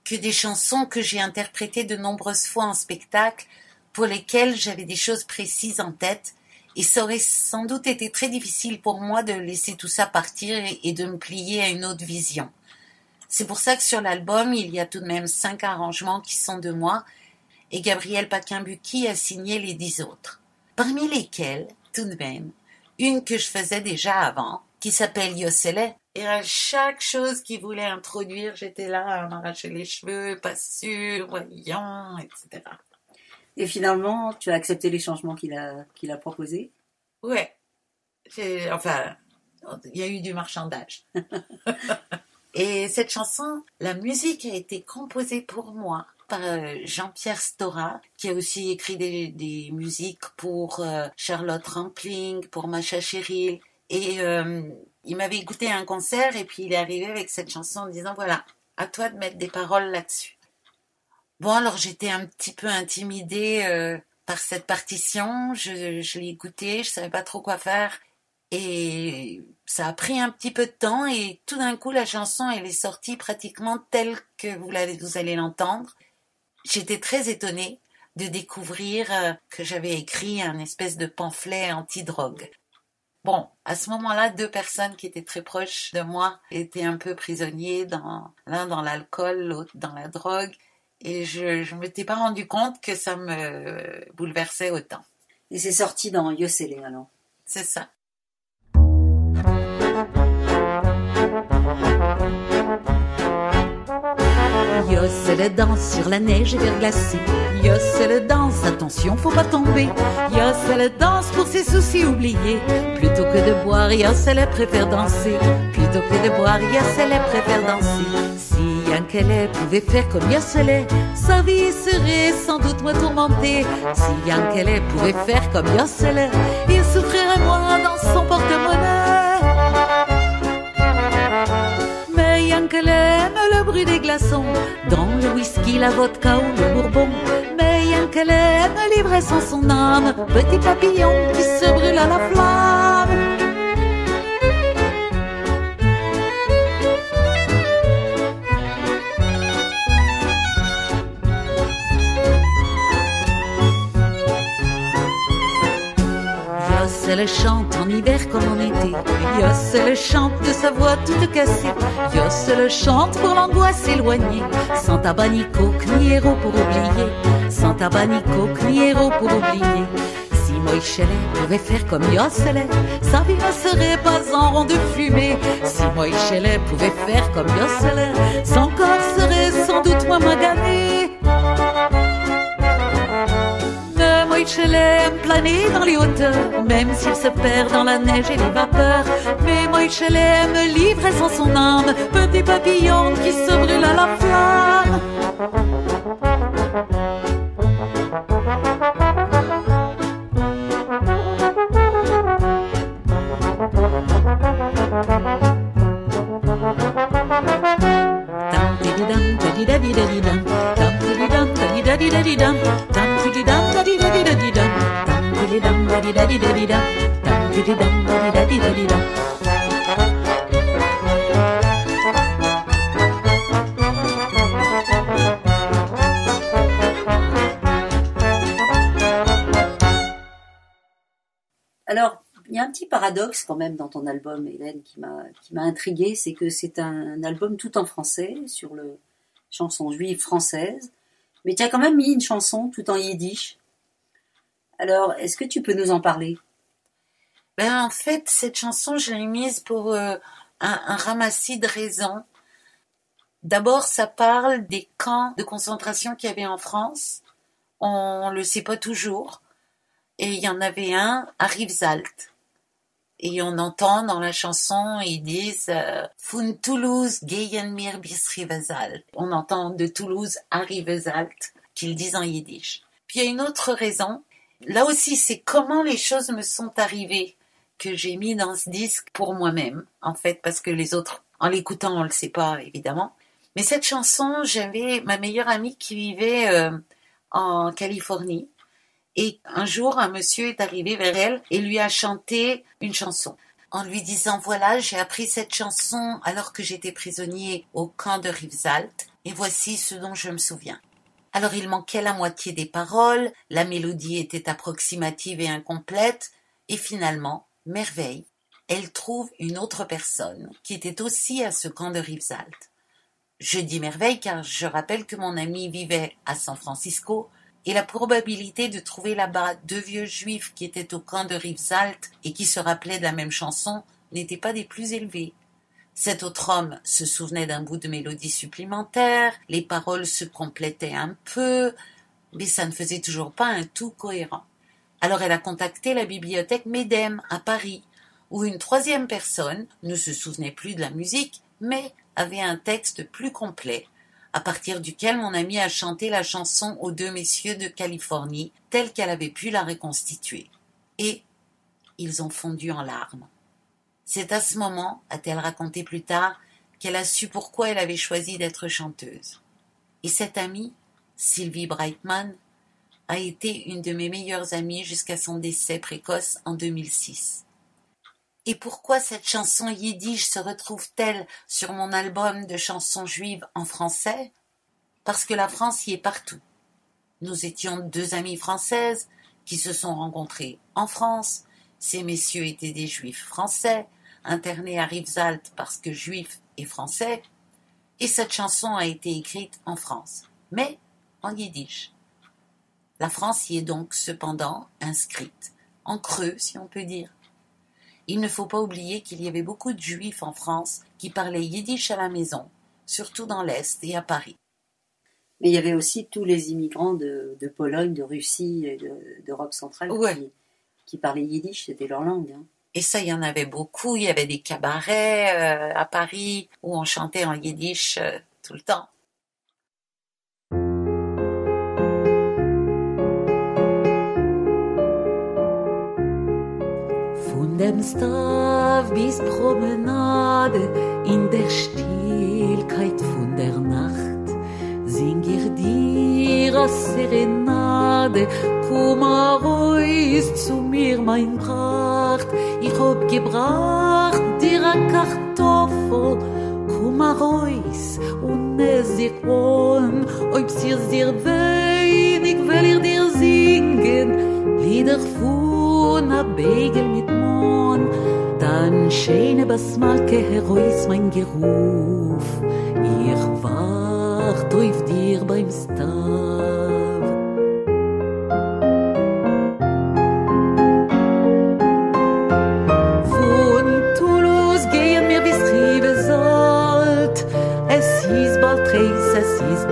que des chansons que j'ai interprétées de nombreuses fois en spectacle, pour lesquelles j'avais des choses précises en tête. Et ça aurait sans doute été très difficile pour moi de laisser tout ça partir et de me plier à une autre vision. C'est pour ça que sur l'album, il y a tout de même 5 arrangements qui sont de moi, et Gabriel Paquin-Bucky a signé les 10 autres. Parmi lesquels, tout de même, une que je faisais déjà avant, qui s'appelle Yossele. Et à chaque chose qu'il voulait introduire, j'étais là à m'arracher les cheveux, pas sûr, voyons, etc. Et finalement, tu as accepté les changements qu'il a proposés ? Ouais. Enfin, il y a eu du marchandage. Et cette chanson, la musique a été composée pour moi par Jean-Pierre Stora, qui a aussi écrit des musiques pour Charlotte Rampling, pour Macha Cheryl. Et il m'avait écouté à un concert et puis il est arrivé avec cette chanson en disant « Voilà, à toi de mettre des paroles là-dessus ». Bon, alors j'étais un petit peu intimidée par cette partition. Je l'ai écoutée, je savais pas trop quoi faire. Et ça a pris un petit peu de temps et tout d'un coup, la chanson, elle est sortie pratiquement telle que vous allez l'entendre. J'étais très étonnée de découvrir que j'avais écrit un espèce de pamphlet anti-drogue. Bon, à ce moment-là, 2 personnes qui étaient très proches de moi étaient un peu prisonniers, l'un dans l'alcool, l'autre dans la drogue. Et je m'étais pas rendu compte que ça me bouleversait autant. Et c'est sorti dans Yossele alors. C'est ça. Yossele danse sur la neige verglacée. Yossele danse, attention, faut pas tomber. Yossele danse pour ses soucis oubliés. Plutôt que de boire, Yossele préfère danser. Plutôt que de boire, Yossele préfère danser. Si Yankele pouvait faire comme Yossele, sa vie serait sans doute moins tourmentée. Si Yankele pouvait faire comme Yossele, il souffrirait moins dans son porte-monnaie. Mais Yankele aime le bruit des glaçons, dans le whisky, la vodka ou le bourbon. Mais Yankele aime l'ivresse en son âme, petit papillon qui se brûle à la flamme. Yossele chante en hiver comme en été. Yossele chante de sa voix toute cassée. Yossele chante pour l'angoisse éloignée. Sans tabac ni coke ni héros pour oublier. Sans tabac ni coke ni héros pour oublier. Si Moïchele pouvait faire comme Yossele, sa vie ne serait pas en rond de fumée. Si Moïchele pouvait faire comme Yossele, son corps serait sans doute moins magané. Moïchele aime planer dans les hauteurs, même s'il se perd dans la neige et les vapeurs. Mais Moïchele aime l'ivresse en son âme, petit papillon qui se brûle à la flamme. Alors, il y a un petit paradoxe quand même dans ton album, Hélène, qui m'a intriguée, c'est que c'est un album tout en français, sur le chanson juive française, mais tu as quand même mis une chanson tout en yiddish. Alors, est-ce que tu peux nous en parler ? En fait, cette chanson, je l'ai mise pour un ramassis de raisons. D'abord, ça parle des camps de concentration qu'il y avait en France. On le sait pas toujours. Et il y en avait un à Rivesaltes. Et on entend dans la chanson, ils disent Von Toulouse gehen wir bis Rivesaltes. On entend de Toulouse à Rivesaltes, qu'ils disent en yiddish. Puis il y a une autre raison. Là aussi, c'est comment les choses me sont arrivées que j'ai mis dans ce disque pour moi-même, en fait, parce que les autres, en l'écoutant, on le sait pas, évidemment. Mais cette chanson, j'avais ma meilleure amie qui vivait en Californie. Et un jour, un monsieur est arrivé vers elle et lui a chanté une chanson. En lui disant, voilà, j'ai appris cette chanson alors que j'étais prisonnier au camp de Rivesaltes. Et voici ce dont je me souviens. Alors il manquait la moitié des paroles, la mélodie était approximative et incomplète, et finalement, merveille, elle trouve une autre personne qui était aussi à ce camp de Rivesaltes. Je dis merveille car je rappelle que mon ami vivait à San Francisco, et la probabilité de trouver là-bas 2 vieux juifs qui étaient au camp de Rivesaltes et qui se rappelaient de la même chanson n'était pas des plus élevées. Cet autre homme se souvenait d'un bout de mélodie supplémentaire, les paroles se complétaient un peu, mais ça ne faisait toujours pas un tout cohérent. Alors elle a contacté la bibliothèque Médem à Paris, où une 3e personne ne se souvenait plus de la musique, mais avait un texte plus complet, à partir duquel mon ami a chanté la chanson aux 2 messieurs de Californie, telle qu'elle avait pu la reconstituer. Et ils ont fondu en larmes. C'est à ce moment, a-t-elle raconté plus tard, qu'elle a su pourquoi elle avait choisi d'être chanteuse. Et cette amie, Sylvie Brightman, a été une de mes meilleures amies jusqu'à son décès précoce en 2006. Et pourquoi cette chanson yiddish se retrouve-t-elle sur mon album de chansons juives en français ? Parce que la France y est partout. Nous étions 2 amies françaises qui se sont rencontrées en France. Ces messieurs étaient des juifs français, internés à Rivesaltes parce que juifs et français, et cette chanson a été écrite en France, mais en yiddish. La France y est donc cependant inscrite, en creux si on peut dire. Il ne faut pas oublier qu'il y avait beaucoup de juifs en France qui parlaient yiddish à la maison, surtout dans l'Est et à Paris. Mais il y avait aussi tous les immigrants de Pologne, de Russie et d'Europe centrale qui parlaient yiddish, c'était leur langue. Hein. Et ça, il y en avait beaucoup. Il y avait des cabarets à Paris où on chantait en yiddish tout le temps. Von dem Stav bis Promenade in der Stillkeit von der Nacht sing ich dir a Serenade. Komm raus zu mir, mein Pracht, ich hab gebracht dir a Kartoffel. Komm raus und es sich an, ob's dir sehr wenig will ich dir singen Lieder von a Begel mit Mohn. Dann schöne Basmalke heraus mein Geruf, ich wacht auf dir beim Stav.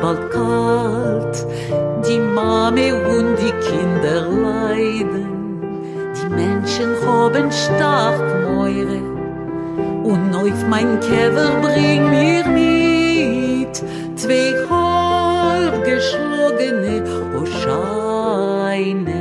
Bald kalt, die Mame und die Kinder leiden, die Menschen haben stark Meure, und auf mein Kever bring mir mit 2 halb geschlagene Oscheines.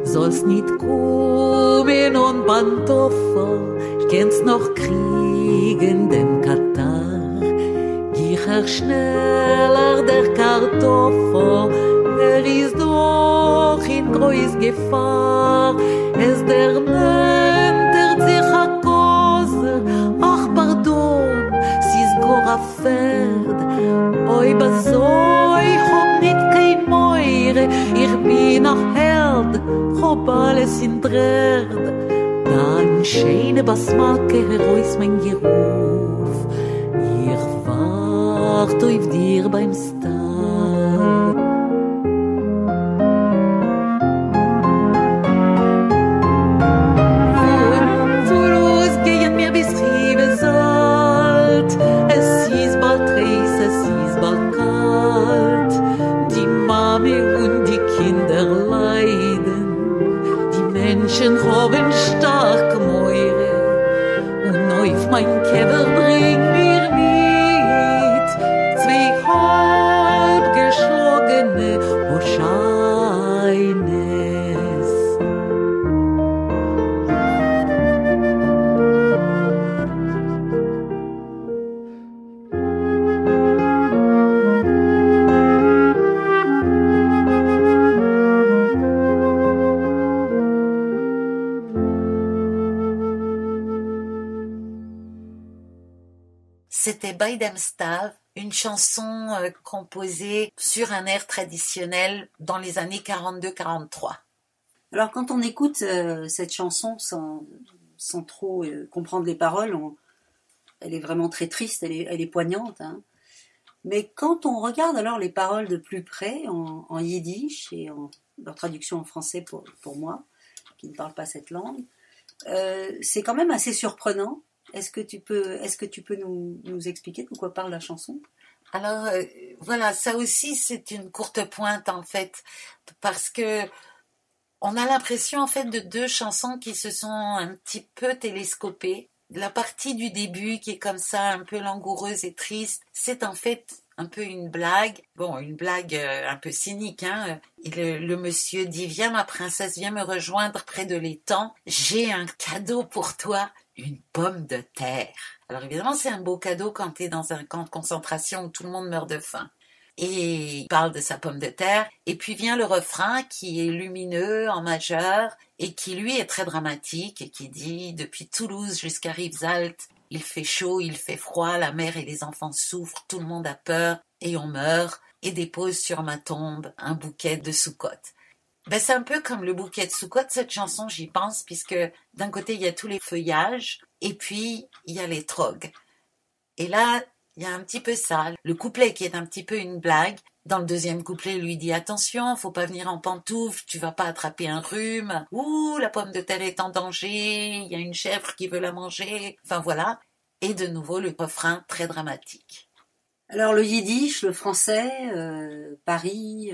Soll's nicht kommen und Pantoffel, kannst noch kriegen dem Katar. Gicher schneller der Kartoffel, ist doch in groß Gefahr. Es der nennt sich a Kose, ach pardon, sie's gor a Pferd. Oi basoi, hab nicht kein Meure, ich bin a Held. Hab alles in Drerd, dann schöne Basmalke heraus mein Geruf, ich wacht auf dir beim Stav. Von Toulouse gehen wir bis Rivesaltes, es ist bald heiß, es ist bald kalt, die Mame und die Kinder leiden. Menschen haben stark Meure, und auf mein Kever bring mir mit 2 halb geschlagene Oscheines. C'était Baidem Stav, une chanson composée sur un air traditionnel dans les années 42-43. Alors quand on écoute cette chanson sans trop comprendre les paroles, elle est vraiment très triste, elle est poignante. Hein. Mais quand on regarde alors les paroles de plus près, en yiddish et leur traduction en français pour moi, qui ne parle pas cette langue, c'est quand même assez surprenant. Est-ce que tu peux nous expliquer de quoi parle la chanson? Alors, voilà, ça aussi, c'est une courte pointe, en fait, parce que on a l'impression, en fait, de deux chansons qui se sont un petit peu télescopées. La partie du début, qui est comme ça, un peu langoureuse et triste, c'est en fait un peu une blague. Bon, une blague un peu cynique, hein. Et le monsieur dit « Viens, ma princesse, viens me rejoindre près de l'étang. J'ai un cadeau pour toi, une pomme de terre. » Alors évidemment, c'est un beau cadeau quand tu es dans un camp de concentration où tout le monde meurt de faim. Et il parle de sa pomme de terre. Et puis vient le refrain qui est lumineux, en majeur, et qui lui est très dramatique, et qui dit « Depuis Toulouse jusqu'à Rivesaltes, il fait chaud, il fait froid, la mère et les enfants souffrent, tout le monde a peur, et on meurt, et dépose sur ma tombe un bouquet de soucottes. » Ben, c'est un peu comme le bouquet de soucottes, cette chanson, j'y pense, puisque d'un côté, il y a tous les feuillages, et puis il y a les trogues. Et là, il y a un petit peu ça. Le couplet qui est un petit peu une blague. Dans le deuxième couplet, il lui dit « Attention, faut pas venir en pantoufles, tu vas pas attraper un rhume. Ouh, la pomme de terre est en danger, il y a une chèvre qui veut la manger. » Enfin voilà. Et de nouveau, le refrain très dramatique. Alors le yiddish, le français, Paris,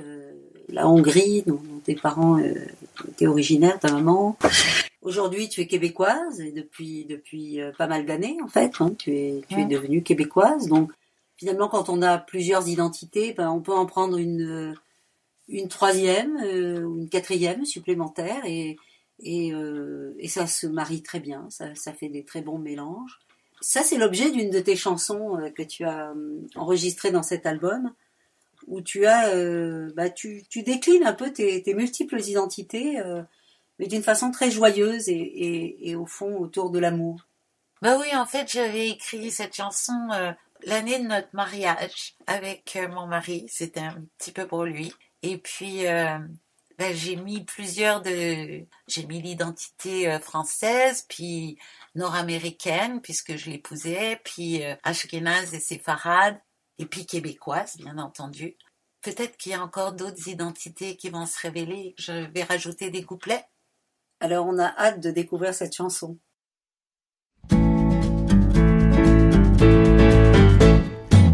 la Hongrie, dont tes parents étaient originaires, ta maman. Aujourd'hui, tu es québécoise et depuis pas mal d'années en fait, hein, tu es devenue québécoise. Donc finalement, quand on a plusieurs identités, ben, on peut en prendre une troisième ou une quatrième supplémentaire et ça se marie très bien. Ça fait des très bons mélanges. Ça, c'est l'objet d'une de tes chansons que tu as enregistrée dans cet album, où tu as, tu déclines un peu tes multiples identités, mais d'une façon très joyeuse et au fond autour de l'amour. Bah oui, en fait, j'avais écrit cette chanson l'année de notre mariage avec mon mari. C'était un petit peu pour lui. Et puis, j'ai mis j'ai mis l'identité française, puis nord-américaine, puisque je l'épousais, puis ashkénaze et séfarade, et puis québécoise, bien entendu. Peut-être qu'il y a encore d'autres identités qui vont se révéler. Je vais rajouter des couplets. Alors, on a hâte de découvrir cette chanson.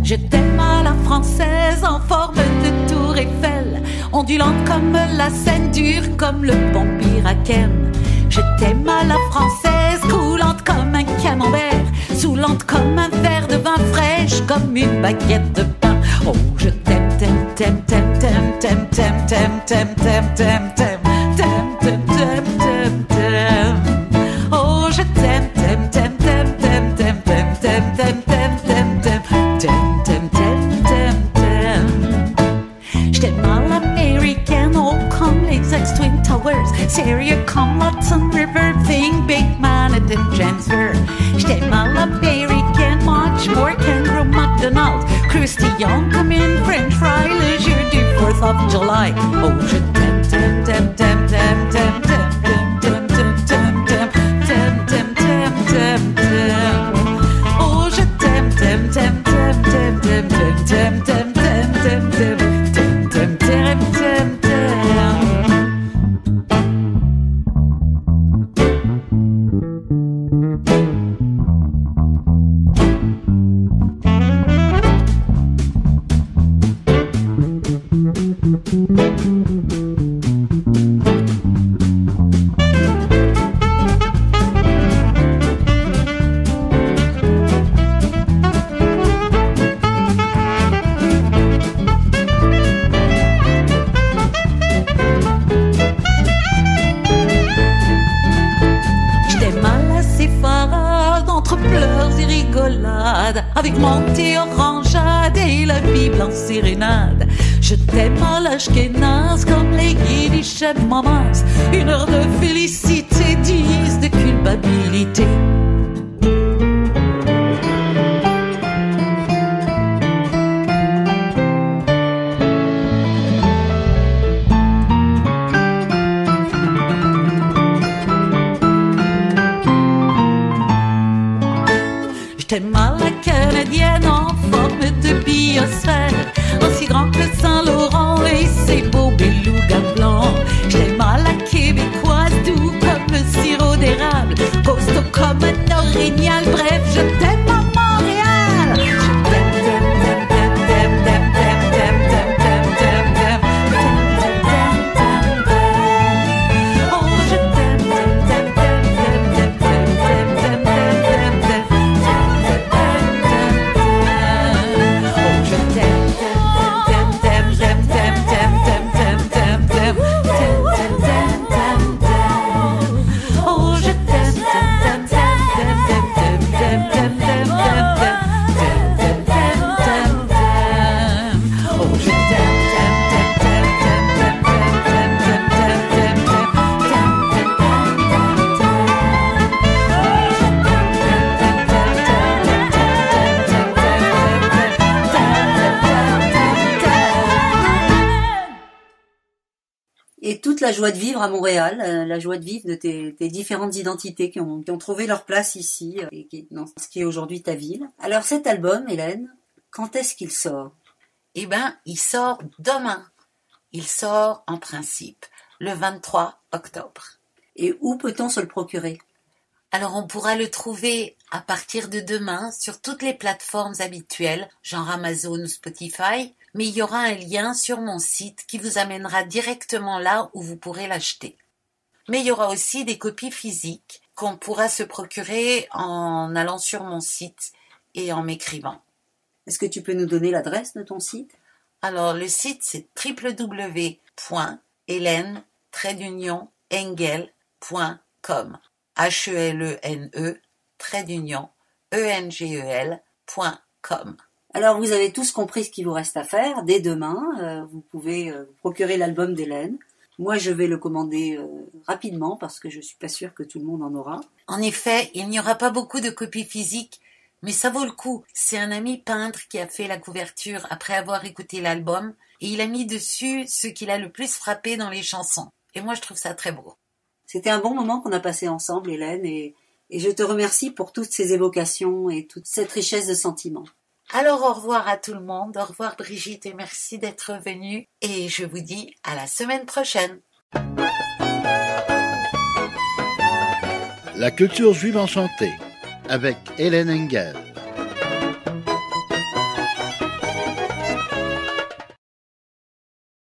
Je t'aime à la française en forme de tour Eiffel, ondulante comme la Seine, dure comme le pont Piraquem. Je t'aime à la française, coulante comme un camembert, saoulante comme un verre de vin, fraîche comme une baguette de pain. Oh, je t'aime, t'aime, t'aime, t'aime, t'aime, t'aime, t'aime, t'aime, t'aime, t'aime, t'aime, t'aime, t'aime, t'aime, t'aime, t'aime, t'aime. Oh, je t'aime, t'aime, t'aime, t'aime, t'aime, t'aime, t'aime, t'aime, t'aime, t'aime, t'aime, t'aime, t'aime, t'aime, t'aime, t'aime. Je t'aime à l'américaine, oh, comme les ex-Twin Towers, sérieux comme l'Hudson River, think big Manhattan transfer. Je t'aime à l'américaine, much more Kendra McDonald, croustillant comme une French fry le jour du 4th of July. Oh, je t'aime, t'aime, t'aime, t'aime, t'aime, t'aime, t'aime, t'aime, t'aime, t'aime, t'aime, t'aime, t'aime, t'aime, t'aime. Oh, je t'aime, t'aime, t'aime, t'aime, t'aime, t'aime, t'aime, t'aime, t'aime, t'aime, t'aime, t'aime, t'aime, t'aime, t'aime, t'aime. Avec mon thé orangeade et la Bible en sérénade. Je t'aime à l'ashkénaze comme les yiddish mamas. Une heure de félicité, 10 de culpabilité. Je t'aime à la canadienne en forme de biosphère, aussi grand que Saint-Laurent et ses beaux belugas blancs. Je t'aime à la québécoise doux comme le sirop d'érable, Et toute la joie de vivre à Montréal, la joie de vivre de tes différentes identités qui ont trouvé leur place ici, et dans ce qui est aujourd'hui ta ville. Alors cet album, Hélène, quand est-ce qu'il sort ? Eh ben, il sort demain. Il sort en principe le 23 octobre. Et où peut-on se le procurer ? Alors on pourra le trouver à partir de demain sur toutes les plateformes habituelles, genre Amazon ou Spotify, mais il y aura un lien sur mon site qui vous amènera directement là où vous pourrez l'acheter. Mais il y aura aussi des copies physiques qu'on pourra se procurer en allant sur mon site et en m'écrivant. Est-ce que tu peux nous donner l'adresse de ton site ? Alors le site c'est www.hélène-engel.com HELENE-ENGEL.com. Alors vous avez tous compris ce qu'il vous reste à faire. Dès demain, vous pouvez vous procurer l'album d'Hélène. Moi, je vais le commander rapidement parce que je suis pas sûre que tout le monde en aura. En effet, il n'y aura pas beaucoup de copies physiques, mais ça vaut le coup. C'est un ami peintre qui a fait la couverture après avoir écouté l'album et il a mis dessus ce qu'il a le plus frappé dans les chansons. Et moi, je trouve ça très beau. C'était un bon moment qu'on a passé ensemble, Hélène, et je te remercie pour toutes ces évocations et toute cette richesse de sentiments. Alors au revoir à tout le monde, au revoir Brigitte et merci d'être venue et je vous dis à la semaine prochaine. La culture juive enchantée avec Hélène Engel.